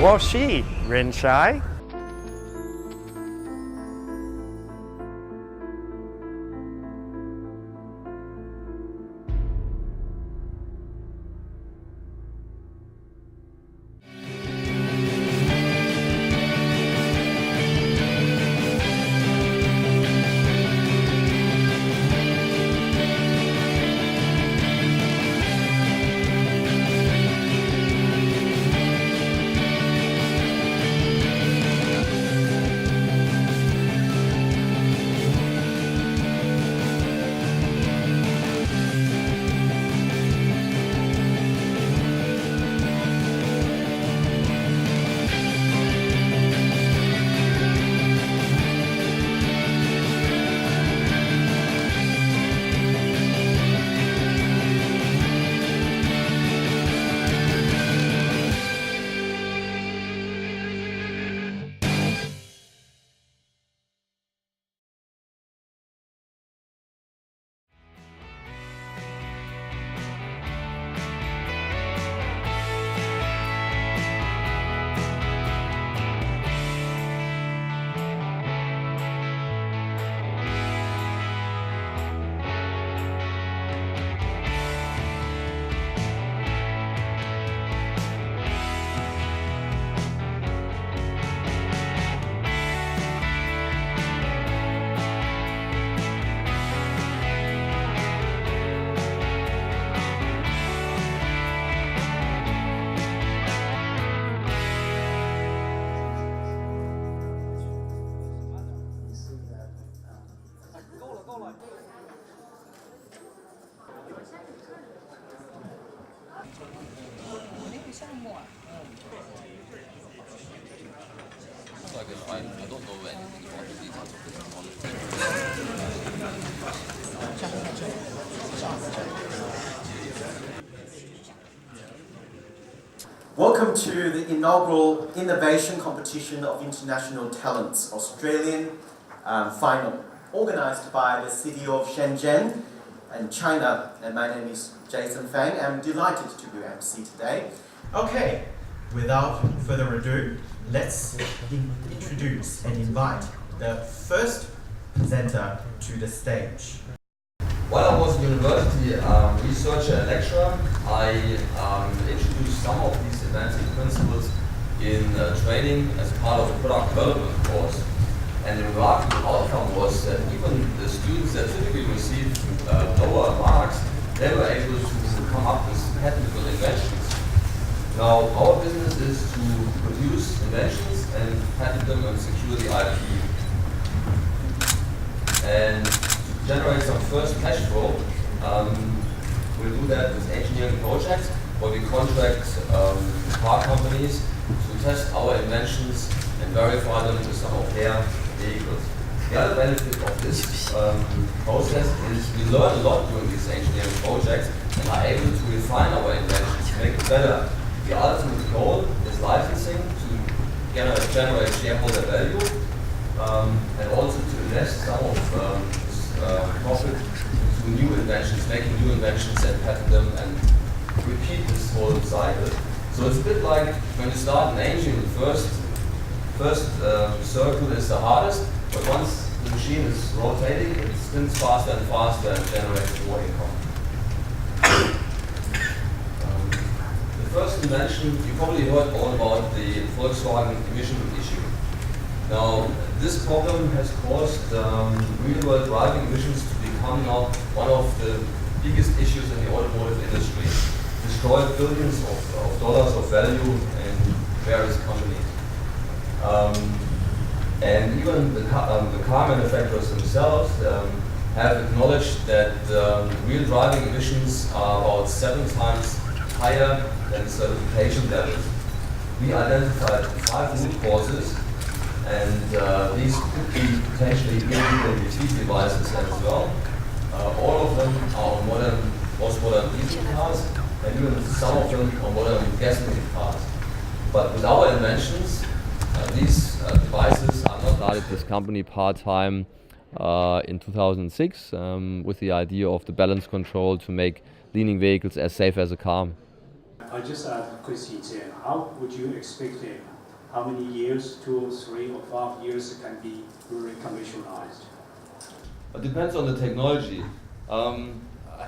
我是人才。I don't know anything about the details of this technology. Welcome to the inaugural Innovation Competition of International Talents Australian final, organised by the city of Shenzhen and China. And my name is Jason Fang. I'm delighted to be MC today. Okay, without further ado, let's introduce and invite the first presenter to the stage. While I was a university researcher and lecturer, I introduced some of these advancing principles in training as part of a product development course. And the remarkable outcome was that even the students that typically received lower marks, they were able to come up with patentable inventions. Now, our business is to produce inventions and patent them and secure the IP. And to generate some first cash flow, we'll do that with engineering projects where we contract car companies to test our inventions and verify them with some of their vehicles. The other benefit of this process is we learn a lot during these engineering projects and are able to refine our inventions, make it better. The ultimate goal is licensing to generate shareholder value and also to invest some of profit into new inventions, making new inventions and patent them and repeat this whole cycle. So it's a bit like when you start an engine, the first circle is the hardest, but once the machine is rotating, it spins faster and faster and generates more income. The first invention, you probably heard all about the Volkswagen emission issue. Now, this problem has caused real-world driving emissions to become now one of the biggest issues in the automotive industry. Destroyed billions of dollars of value in various companies. And even the car manufacturers themselves have acknowledged that real driving emissions are about 7 times higher than certification levels. We identified 5 root causes, and these could be potentially illegal repeat devices as well. All of them are on most modern diesel cars, and even some of them on modern gasoline cars. But with our inventions, these devices are not. Started this company part-time in 2006 with the idea of the balance control to make leaning vehicles as safe as a car. I just have a question here. How would you expect how many years, 2, 3, or 5 years can be really commercialized? It depends on the technology.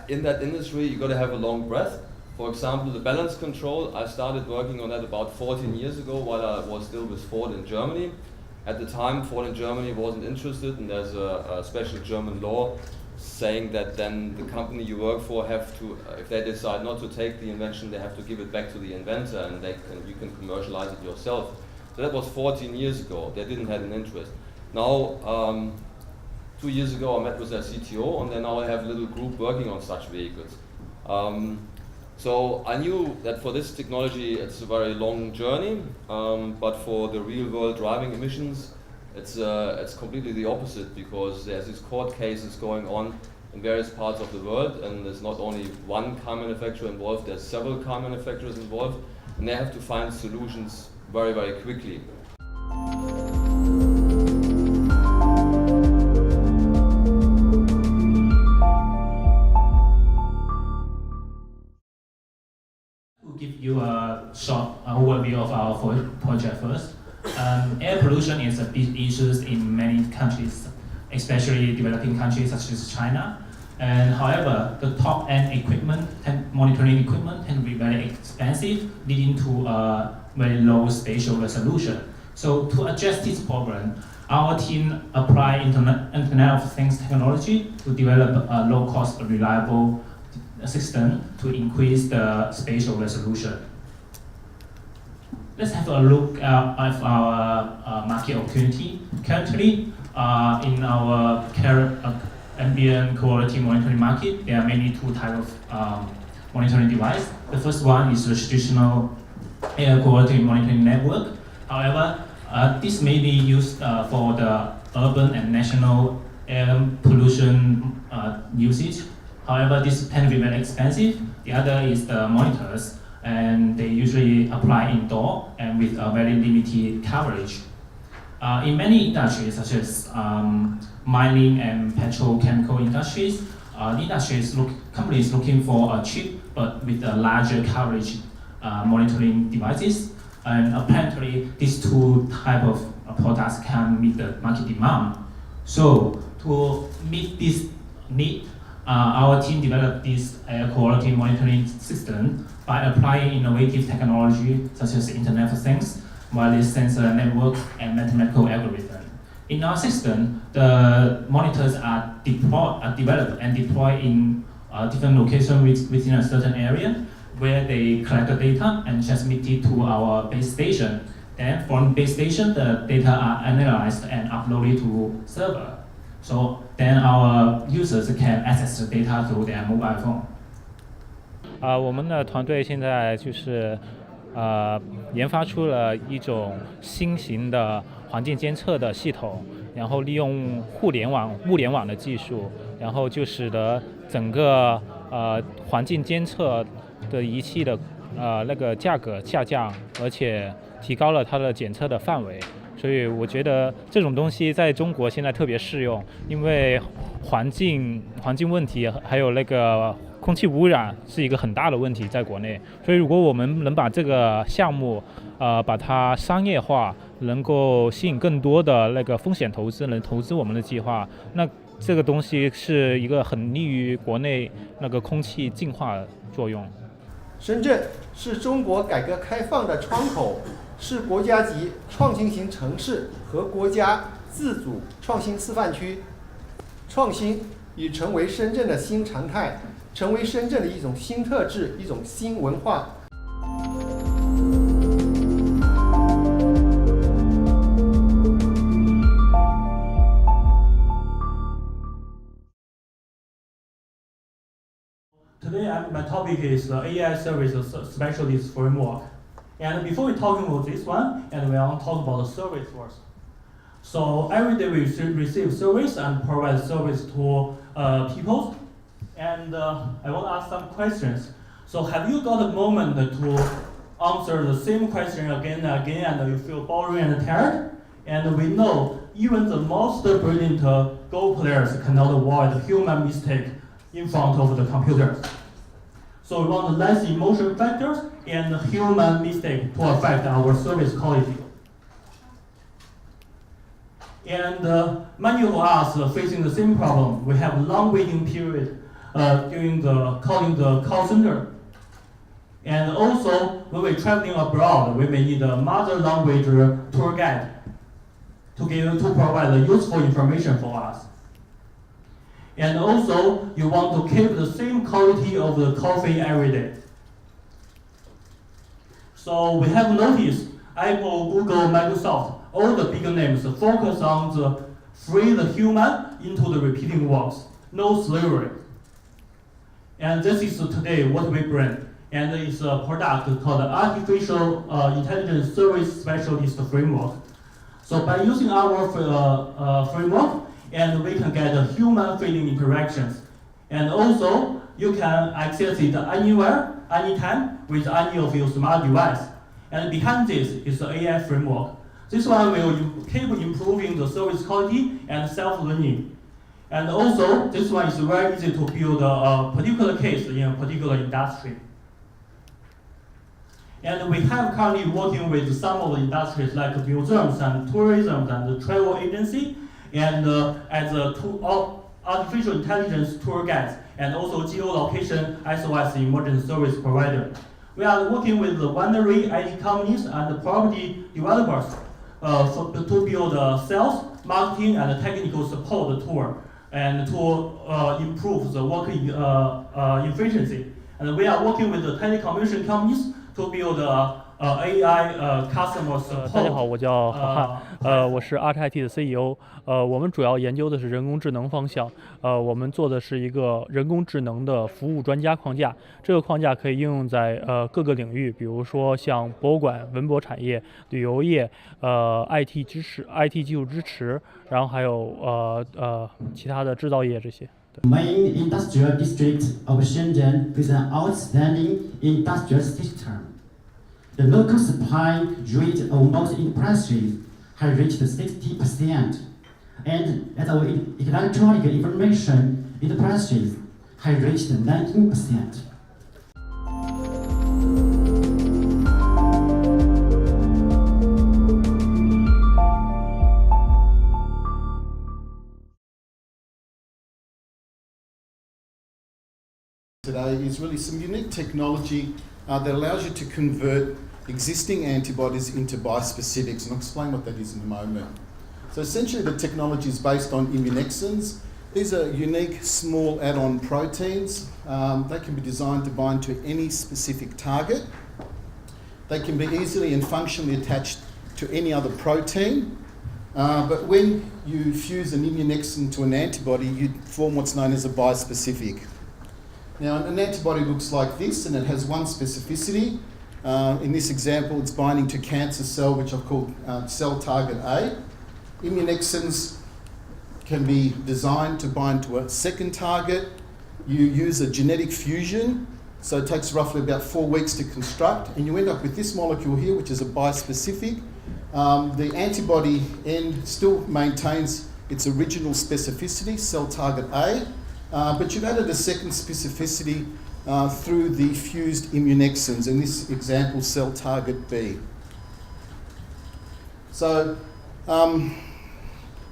In that industry, you got to have a long breath. For example, the balance control, I started working on that about 14 years ago while I was still with Ford in Germany. At the time, Ford in Germany wasn't interested, and there's a special German law saying that then the company you work for have to, if they decide not to take the invention, they have to give it back to the inventor, and you can commercialize it yourself. So that was 14 years ago. They didn't have an interest. Now, 2 years ago, I met with their CTO, and then now I have a little group working on such vehicles. So I knew that for this technology, it's a very long journey, but for the real-world driving emissions, it's completely the opposite, because there's these court cases going on in various parts of the world, and there's not only one car manufacturer involved, there's several car manufacturers involved, and they have to find solutions very, very quickly. Give you a short overview of our project first. Air pollution is a big issue in many countries, especially developing countries such as China. And however, the top-end equipment and monitoring equipment can be very expensive, leading to a very low spatial resolution. So to address this problem, our team apply Internet of Things technology to develop a low-cost, reliable system to increase the spatial resolution. Let's have a look at our market opportunity. Currently, in our ambient quality monitoring market, there are mainly two types of monitoring device. The first one is the traditional air quality monitoring network. However, this may be used for the urban and national air pollution usage. However, this tend to be very expensive. The other is the monitors, and they usually apply indoor and with a very limited coverage. In many industries, such as mining and petrochemical industries, companies looking for a cheap but with a larger coverage monitoring devices. And apparently, these two type of products can meet the market demand. So to meet this need, our team developed this air quality monitoring system by applying innovative technology such as the Internet of Things, wireless sensor network, and mathematical algorithm. In our system, the monitors are developed and deployed in different locations within a certain area, where they collect the data and transmit it to our base station. Then from base station, the data are analyzed and uploaded to server. So then our users can access the data through their mobile phone. 我们的团队现在就是研发出了一种新型的环境监测的系统，然后利用物联网的技术，然后就使得整个环境监测的仪器的那个价格下降，而且提高了它的检测的范围。所以我觉得这种东西在中国现在特别适用，因为环境问题还有那个空气污染是一个很大的问题在国内。所以如果我们能把这个项目把它商业化，能够吸引更多的那个风险投资人投资我们的计划，那这个东西是一个很利于国内那个空气净化的作用。深圳是中国改革开放的窗口，是国家级创新型城市和国家自主创新示范区。创新已成为深圳的新常态，成为深圳的一种新特质，一种新文化。Today, my topic is the AI Service Specialist Framework. And before we talk about this one, and we want to talk about the service first. So every day we receive service and provide service to people. And I want to ask some questions. So have you got a moment to answer the same question again and again, and you feel boring and tired? And we know even the most brilliant Go players cannot avoid human mistake in front of the computers. So we want less emotion factors and human mistake to affect our service quality. And many of us are facing the same problem. We have a long waiting period during calling the call center. And also, when we're traveling abroad, we may need a mother language tour guide to provide useful information for us. And also, you want to keep the same quality of the coffee every day. So we have noticed Apple, Google, Microsoft, all the big names focus on the free the human into the repeating works, no slavery. And this is today what we bring. And it's a product called Artificial Intelligence Service Specialist Framework. So by using our framework, and we can get human feeling interactions. And also, you can access it anywhere, anytime, with any of your smart device. And behind this is the AI framework. This one will keep improving the service quality and self-learning. And also, this one is very easy to build a particular case in a particular industry. And we have currently working with some of the industries like museums and tourism and the travel agency, and as a artificial intelligence tour guides, and also geolocation SOS emergency service provider. We are working with the winery, IT companies, and property developers to build sales, marketing, and technical support tour, and to improve the work efficiency. And we are working with the telecommunication companies to build AI customer support. 大家好，我叫郝瀚，我是 ArtIT 的 CEO。我们主要研究的是人工智能方向。我们做的是一个人工智能的服务专家框架。这个框架可以应用在各个领域，比如说像博物馆、文博产业、旅游业、IT 支持、IT 技术支持，然后还有其他的制造业这些。Main industrial district of Shenzhen with an outstanding industrial system. The local supply rate almost impressive, has reached 60%, and as our electronic information enterprises has reached 19%. Today is really some unique technology that allows you to convert existing antibodies into bispecifics, and I'll explain what that is in a moment. So essentially the technology is based on immunexins. These are unique small add-on proteins. They can be designed to bind to any specific target. They can be easily and functionally attached to any other protein. But when you fuse an immunexin to an antibody, you form what's known as a bispecific. Now, an antibody looks like this, and it has one specificity. In this example, it's binding to cancer cell, which I've called cell target A. Immunexins can be designed to bind to a second target. You use a genetic fusion, so it takes roughly about 4 weeks to construct, and you end up with this molecule here, which is a bispecific. The antibody end still maintains its original specificity, cell target A, but you've added a second specificity through the fused immunexins, in this example, cell target B. So,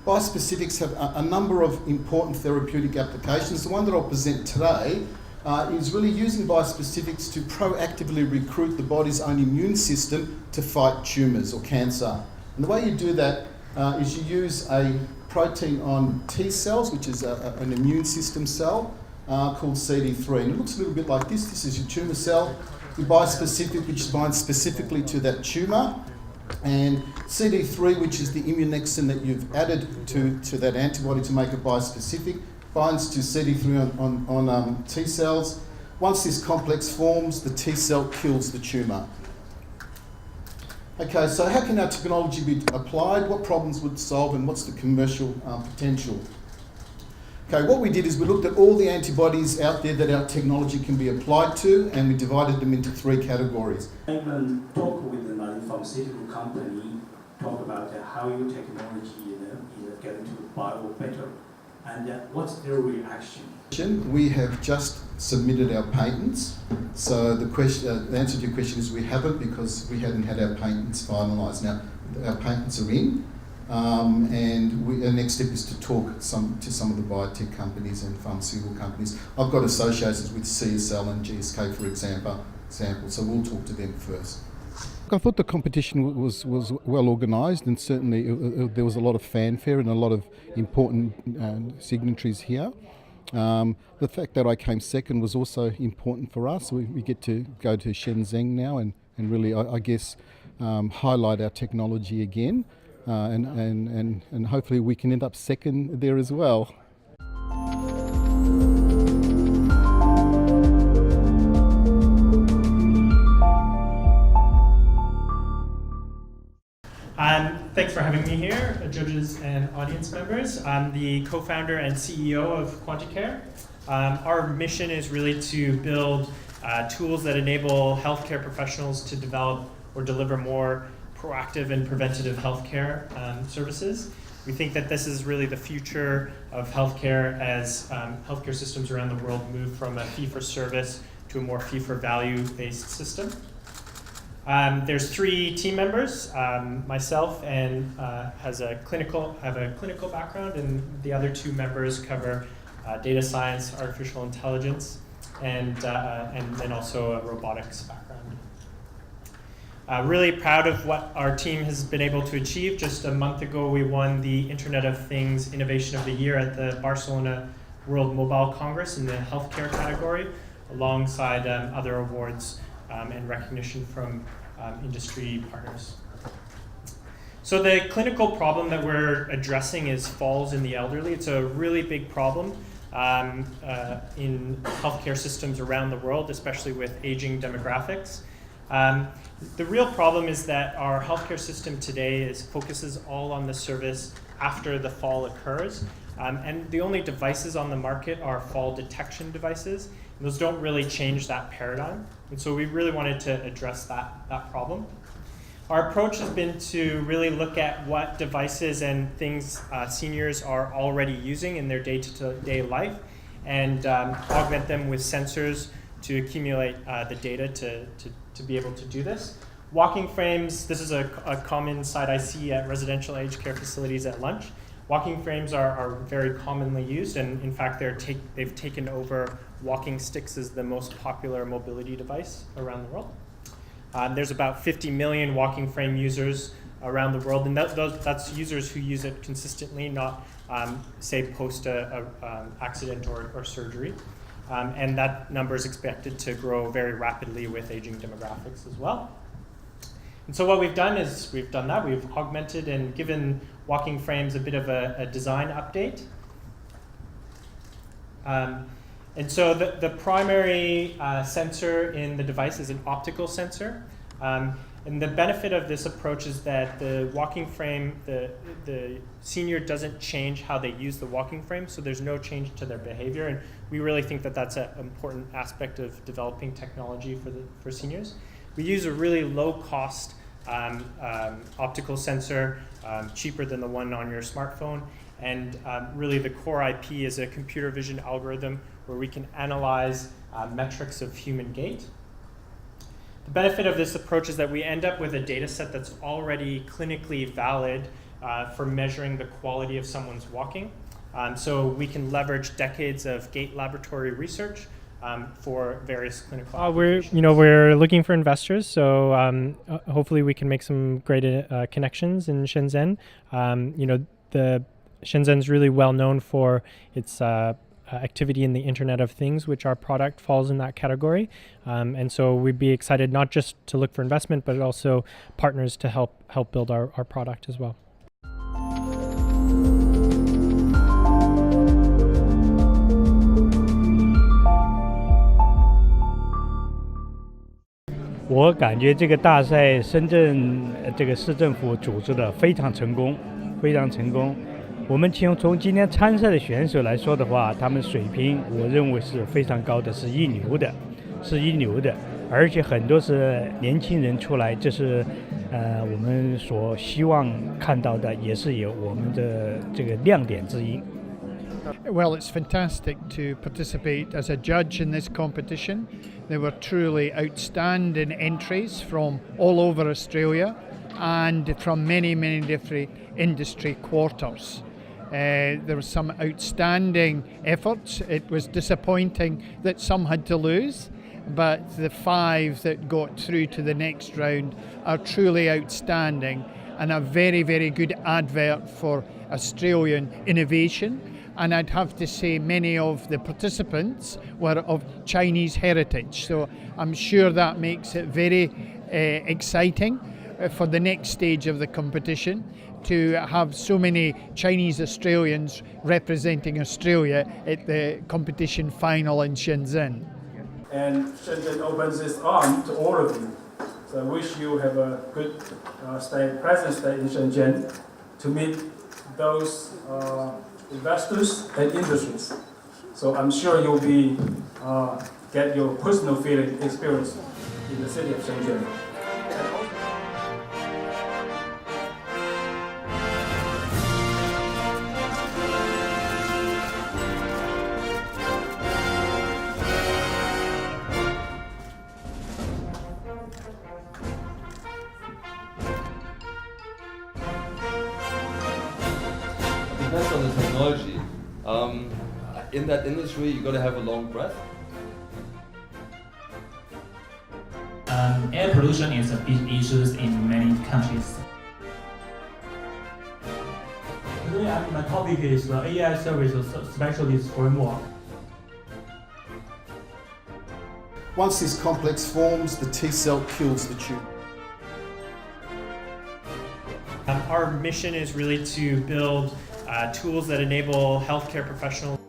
bispecifics have a number of important therapeutic applications. The one that I'll present today is really using bispecifics to proactively recruit the body's own immune system to fight tumours or cancer. And the way you do that is you use a protein on T cells, which is an immune system cell called CD3. And it looks a little bit like this. This is your tumour cell, your bispecific, which binds specifically to that tumour, and CD3, which is the immunexin that you've added to that antibody to make it bispecific, binds to CD3 on T cells. Once this complex forms, the T cell kills the tumour. Okay, so how can our technology be applied? What problems would it solve, and what's the commercial potential? Okay, what we did is we looked at all the antibodies out there that our technology can be applied to, and we divided them into 3 categories. I even talk with the pharmaceutical company, talk about how your technology is getting to bio better, and what's their reaction? We have just submitted our patents. So the answer to your question is we haven't, because we hadn't had our patents finalised. Now, our patents are in, And our next step is to talk to some of the biotech companies and pharmaceutical companies. I've got associations with CSL and GSK, for example, so we'll talk to them first. I thought the competition was well organised, and certainly there was a lot of fanfare and a lot of important signatories here. The fact that I came second was also important for us. We get to go to Shenzhen now and really, I guess, highlight our technology again, and hopefully we can end up second there as well. Thanks for having me here, judges and audience members. I'm the co-founder and CEO of Quanticare. Our mission is really to build tools that enable healthcare professionals to develop or deliver more proactive and preventative healthcare services. We think that this is really the future of healthcare as healthcare systems around the world move from a fee-for-service to a more fee-for-value-based system. There's 3 team members, myself and have a clinical background, and the other 2 members cover data science, artificial intelligence, and then also a robotics background. Really proud of what our team has been able to achieve. Just a month ago, we won the Internet of Things Innovation of the Year at the Barcelona World Mobile Congress in the healthcare category, alongside other awards and recognition from industry partners. So the clinical problem that we're addressing is falls in the elderly. It's a really big problem in healthcare systems around the world, especially with aging demographics. The real problem is that our healthcare system today focuses all on the service after the fall occurs. And the only devices on the market are fall detection devices. And those don't really change that paradigm. And so we really wanted to address that problem. Our approach has been to really look at what devices and things seniors are already using in their day-to-day life and augment them with sensors to accumulate the data to be able to do this. Walking frames, this is a common sight I see at residential aged care facilities at lunch. Walking frames are very commonly used, and in fact they've taken over walking sticks as the most popular mobility device around the world. There's about 50 million walking frame users around the world, and that's users who use it consistently, not say post a accident or surgery. And that number is expected to grow very rapidly with aging demographics as well. And so what we've done is we've augmented and given walking frames a bit of a design update. And so the primary sensor in the device is an optical sensor. And the benefit of this approach is that the walking frame, the senior doesn't change how they use the walking frame, so there's no change to their behavior. And we really think that that's an important aspect of developing technology for seniors. We use a really low-cost optical sensor, cheaper than the one on your smartphone. And really the core IP is a computer vision algorithm where we can analyze metrics of human gait. The benefit of this approach is that we end up with a data set that's already clinically valid for measuring the quality of someone's walking. So we can leverage decades of gait laboratory research for various clinical applications. We're looking for investors, so hopefully we can make some great connections in Shenzhen. The Shenzhen's really well known for its activity in the Internet of Things, which our product falls in that category. And so we'd be excited not just to look for investment, but also partners to help build our product as well. 我感觉这个大赛深圳这个市政府组织的非常成功，非常成功。我们从今天参赛的选手来说的话，他们水平我认为是非常高的，是一流的，是一流的。而且很多是年轻人出来，这是我们所希望看到的，也是有我们的这个亮点之一。 Well, it's fantastic to participate as a judge in this competition. There were truly outstanding entries from all over Australia, and from many, many different industry quarters. There were some outstanding efforts. It was disappointing that some had to lose, but the 5 that got through to the next round are truly outstanding and a very, very good advert for Australian innovation. And I'd have to say many of the participants were of Chinese heritage. So I'm sure that makes it very exciting for the next stage of the competition to have so many Chinese Australians representing Australia at the competition final in Shenzhen. And Shenzhen opens its arms to all of you. So I wish you have a good present stay in Shenzhen to meet those investors and industries. So I'm sure you'll be get your personal feeling experience in the city of Shenzhen. Depends on the technology. In that industry, you got to have a long breath. Air pollution is a big issue in many countries. Today, my topic is the AI Service Specialist Framework. Once this complex forms, the T cell kills the tumour. Our mission is really to build tools that enable healthcare professionals